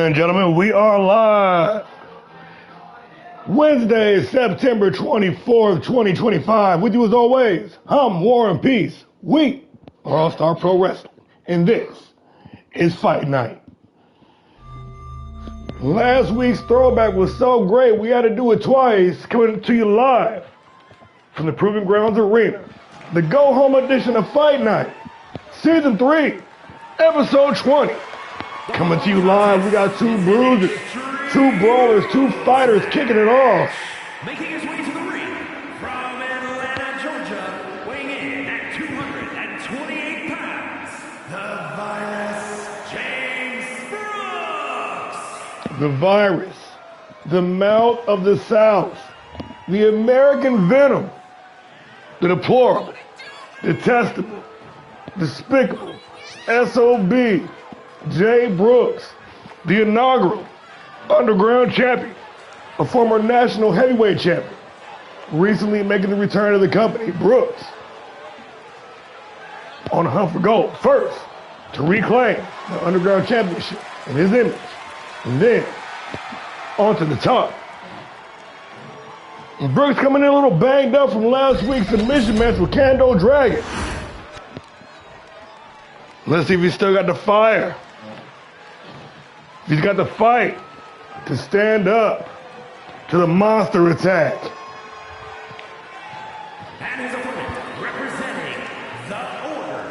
and gentlemen, we are live. Wednesday, September 24th, 2025. With you as always, I'm War and Peace. We are All-Star Pro Wrestling, and this is Fight Night. Last week's throwback was so great, we had to do it twice, coming to you live from the Proving Grounds Arena. The go-home edition of Fight Night, Season 3, Episode 20. Coming to you live, we got two bruisers, two brawlers, two fighters kicking it off. Making his way to the ring from Atlanta, Georgia, weighing in at 228 pounds, the Virus, James Brooks. The Virus, the Mouth of the South, the American Venom, the deplorable, detestable, despicable, SOB, Jay Brooks, the inaugural underground champion, a former national heavyweight champion, recently making the return to the company. Brooks on the hunt for gold, first to reclaim the underground championship in his image, and then on to the top. And Brooks coming in a little banged up from last week's submission match with Kando Dragon. Let's see if he's still got the fire. He's got the fight to stand up to the monster attack. And his opponent, representing the Order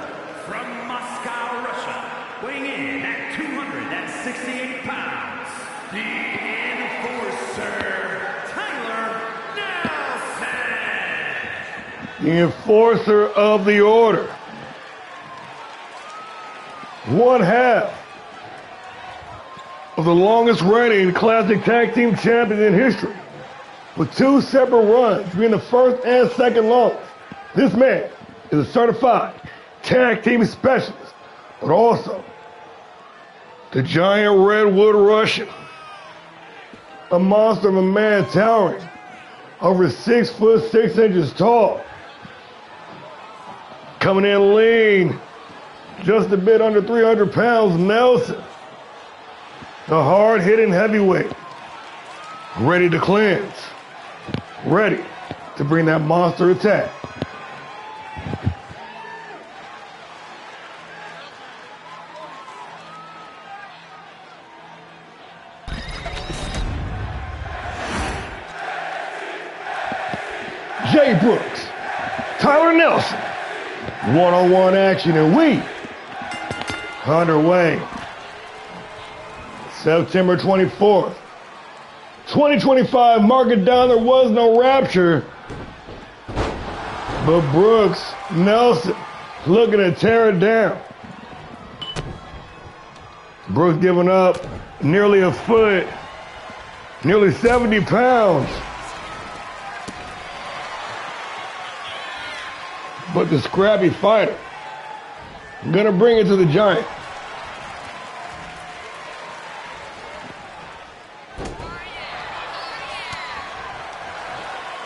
from Moscow, Russia, weighing in at 268 pounds, the Enforcer, Tyler Nelson. The Enforcer of the Order. One half of the longest reigning classic tag team champions in history, with two separate runs being the first and second longest. This man is a certified tag team specialist, but also the giant redwood Russian, a monster of a man towering over 6'6" tall, coming in lean, just a bit under 300 pounds, Nelson. The hard-hitting heavyweight, ready to cleanse, ready to bring that monster attack. Jay Brooks, Tyler Nelson, one-on-one action, and we underway. September 24th, 2025, mark it down, there was no rapture. But Brooks, Nelson, looking to tear it down. Brooks giving up nearly a foot, nearly 70 pounds. But the scrappy fighter, gonna bring it to the giant.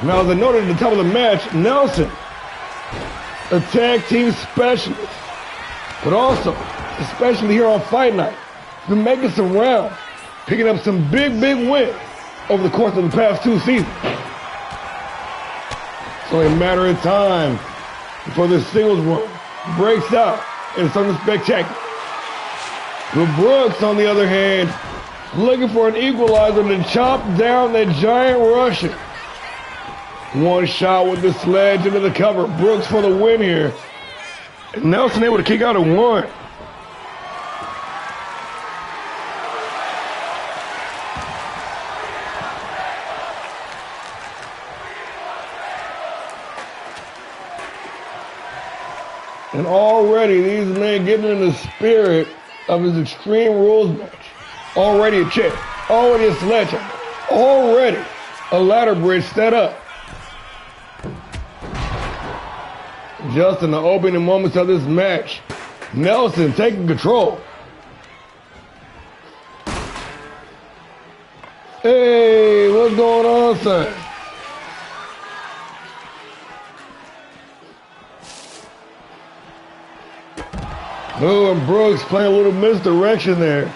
Now, as I noted at the top of the match, Nelson, a tag team specialist, but also, especially here on Fight Night, been making some rounds, picking up some big wins over the course of the past 2 seasons. It's only a matter of time before this singles run breaks out in something spectacular. But Brooks, on the other hand, looking for an equalizer to chop down that giant Russian. One shot with the sledge into the cover. Brooks for the win here. And Nelson able to kick out at one. And already these men getting in the spirit of his Extreme Rules match. Already a chair. Already a sledgehammer. Already a ladder bridge set up. Just in the opening moments of this match, Nelson taking control. Hey, what's going on, son? Oh, and Brooks playing a little misdirection there.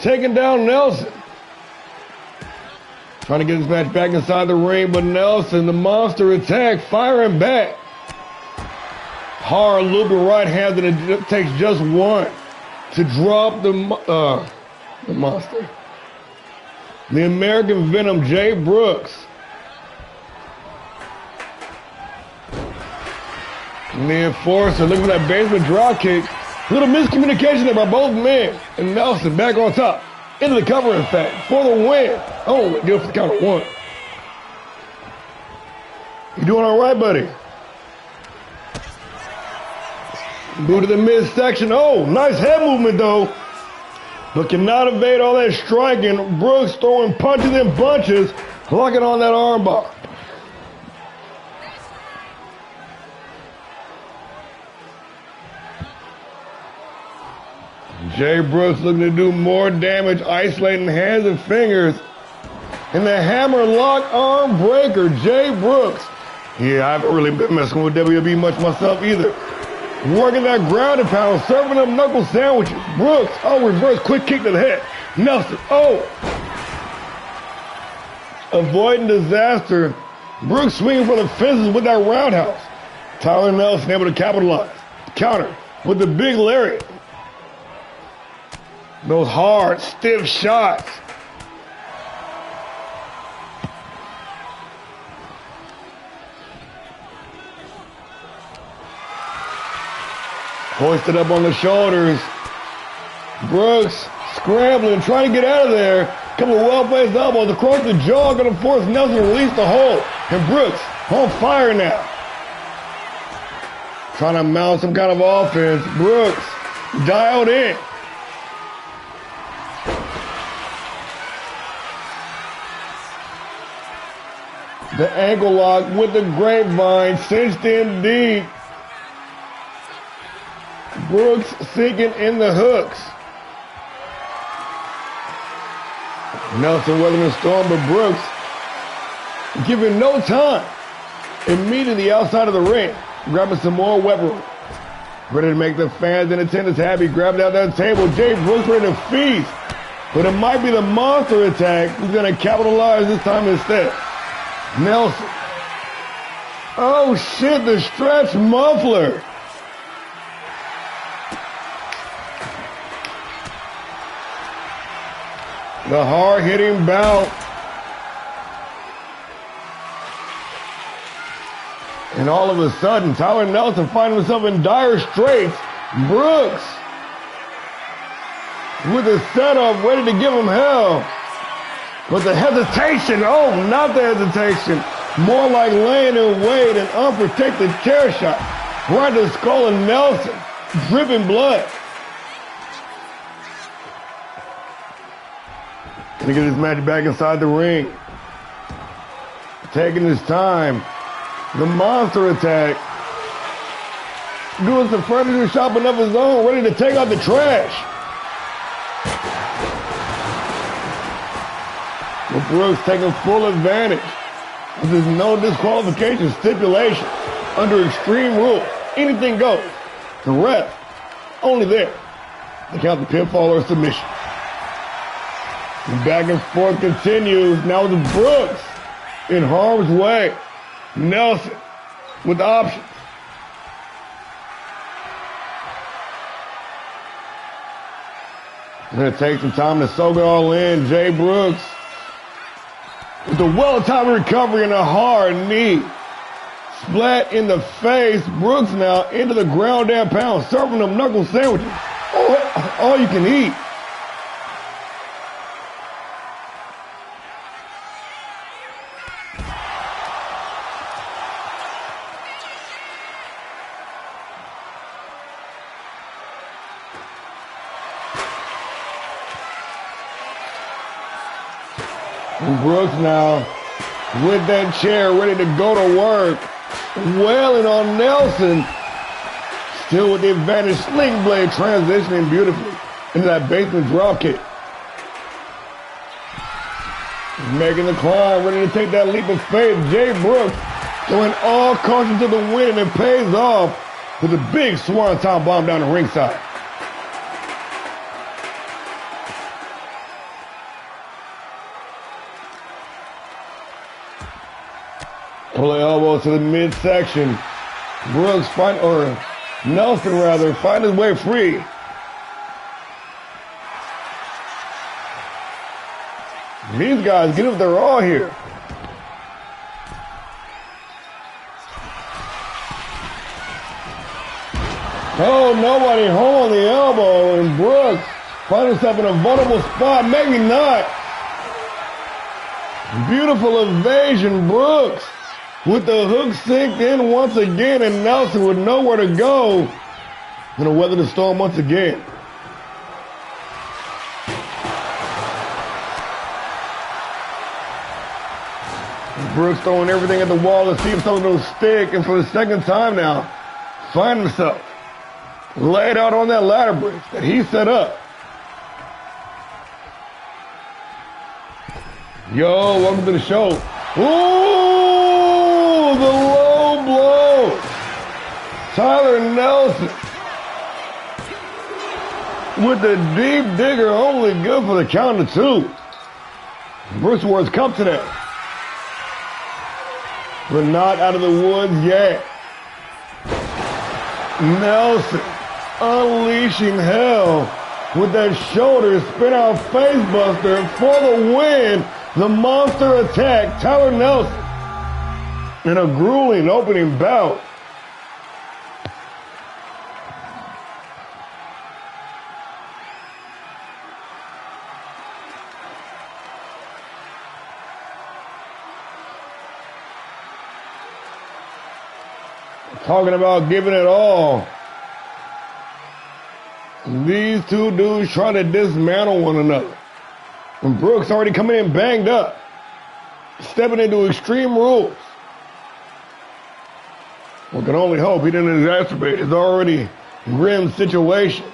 taking down Nelson. Trying to get this match back inside the ring, but Nelson, the monster attack, firing back. Hard looping right hand, and it takes just one to drop the monster. The American Venom, Jay Brooks. And the enforcer, looking for that basement drop kick. Little miscommunication there by both men. And Nelson back on top. Into the cover, in fact, for the win. Oh, good for the count of one. You doing all right, buddy? Boot to the midsection. Oh, nice head movement, though. But cannot evade all that striking. Brooks throwing punches and bunches, locking on that armbar. Jay Brooks looking to do more damage, isolating hands and fingers. And the hammer lock arm breaker, Jay Brooks. Yeah, I haven't really been messing with WWE much myself either. Working that ground and pound, serving them knuckle sandwiches. Brooks, oh, reverse quick kick to the head. Nelson, oh. Avoiding disaster. Brooks swinging for the fences with that roundhouse. Tyler Nelson able to capitalize. Counter with the big lariat. Those hard, stiff shots. Hoisted up on the shoulders. Brooks scrambling, trying to get out of there. Couple of well-placed elbows across the jaw, going to force Nelson to release the hold. And Brooks on fire now. Trying to mount some kind of offense. Brooks dialed in. The ankle lock with the grapevine, cinched in deep. Brooks sinking in the hooks. Nelson weathering the storm, but Brooks giving no time. Immediately outside of the ring, grabbing some more weaponry. Ready to make the fans in attendance happy. Grabbed out that table. Jay Brooks ready to feast. But it might be the monster attack who's going to capitalize this time instead. Nelson. Oh shit, the stretch muffler. The hard-hitting bout. And all of a sudden, Tyler Nelson finding himself in dire straits. Brooks with a setup ready to give him hell. But the hesitation, oh, not the hesitation. More like laying in wait, an unprotected chair shot. Right to the skull of Nelson, dripping blood. Gonna get this match back inside the ring. Taking his time. The monster attack. Doing some furniture shopping of his own, ready to take out the trash. But Brooks taking full advantage. There's no disqualification stipulation. Under extreme rules, anything goes. The ref, only there. They count the pinfall or submission. And back and forth continues. Now with Brooks in harm's way. Nelson with options. It's going to take some time to soak it all in. Jay Brooks with a well-timed recovery and a hard knee. Splat in the face. Brooks now into the ground and pound, serving them knuckle sandwiches. All you can eat. And Brooks now with that chair ready to go to work. Wailing on Nelson. Still with the advantage. Sling blade transitioning beautifully into that basement drop kick. Making the climb, ready to take that leap of faith. Jay Brooks going all caution to the wind, and it pays off with a big swanton bomb down the ringside. Pull the elbow to the midsection. Brooks Nelson rather, find his way free. These guys get up their all here. Oh, nobody home on the elbow, and Brooks finds himself in a vulnerable spot. Maybe not. Beautiful evasion, Brooks with the hook synced in once again, and Nelson with nowhere to go. Gonna weather the storm once again. Brooks throwing everything at the wall to see if something will stick, and for the second time now, find himself laid out on that ladder bridge that he set up. Yo, welcome to the show. Ooh, the low blow. Tyler Nelson with the deep digger, only good for the count of two. Brooks Ward's come today, but not out of the woods yet. Nelson unleashing hell with that shoulder spin out face buster for the win. The monster attack, Tyler Nelson, in a grueling opening bout. Talking about giving it all. These two dudes trying to dismantle one another. And Brooks already coming in banged up, stepping into Extreme Rules. One can only hope he didn't exacerbate his already grim situation.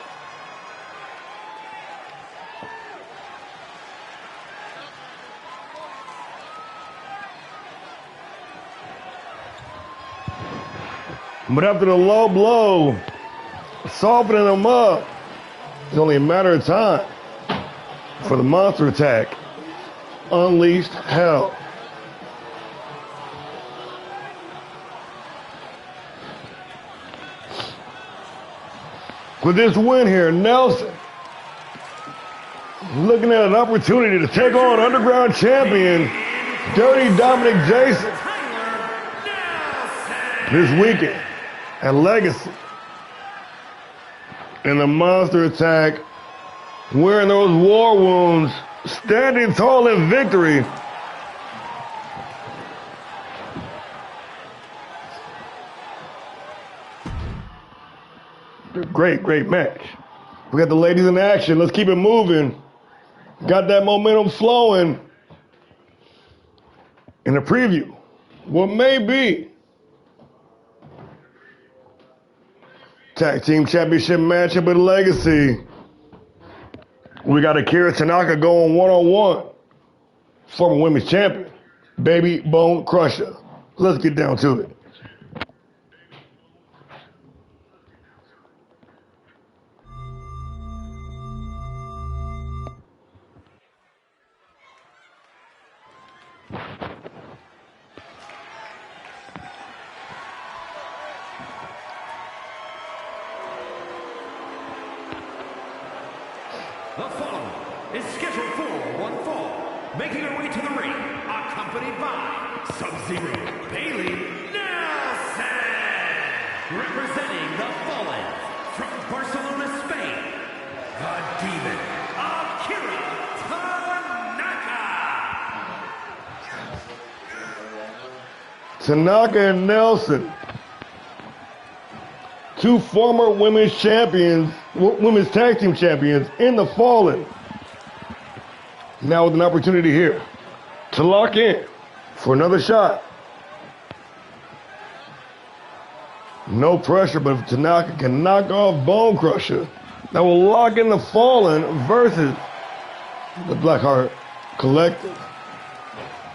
But after the low blow, softening him up, it's only a matter of time for the monster attack. Unleashed hell. With this win here, Nelson looking at an opportunity to take on Underground Champion Dirty Dominic Jason this weekend at Legacy. And the monster attack, wearing those war wounds, standing tall in victory. Great match. We got the ladies in action. Let's keep it moving. Got that momentum flowing. In the preview, what may be Tag Team Championship matchup at Legacy. We got Akira Tanaka going one-on-one. Former women's champion, Baby Bone Crusher. Let's get down to it. The following is scheduled for one fall, making her way to the ring, accompanied by Sub-Zero Bailey Nelson, representing the Fallen from Barcelona, Spain, the Demon, Akira Tanaka. Tanaka and Nelson, two former women's champions, women's tag team champions in the Fallen. Now with an opportunity here to lock in for another shot. No pressure, but if Tanaka can knock off Bone Crusher, that will lock in the Fallen versus the Blackheart Collective.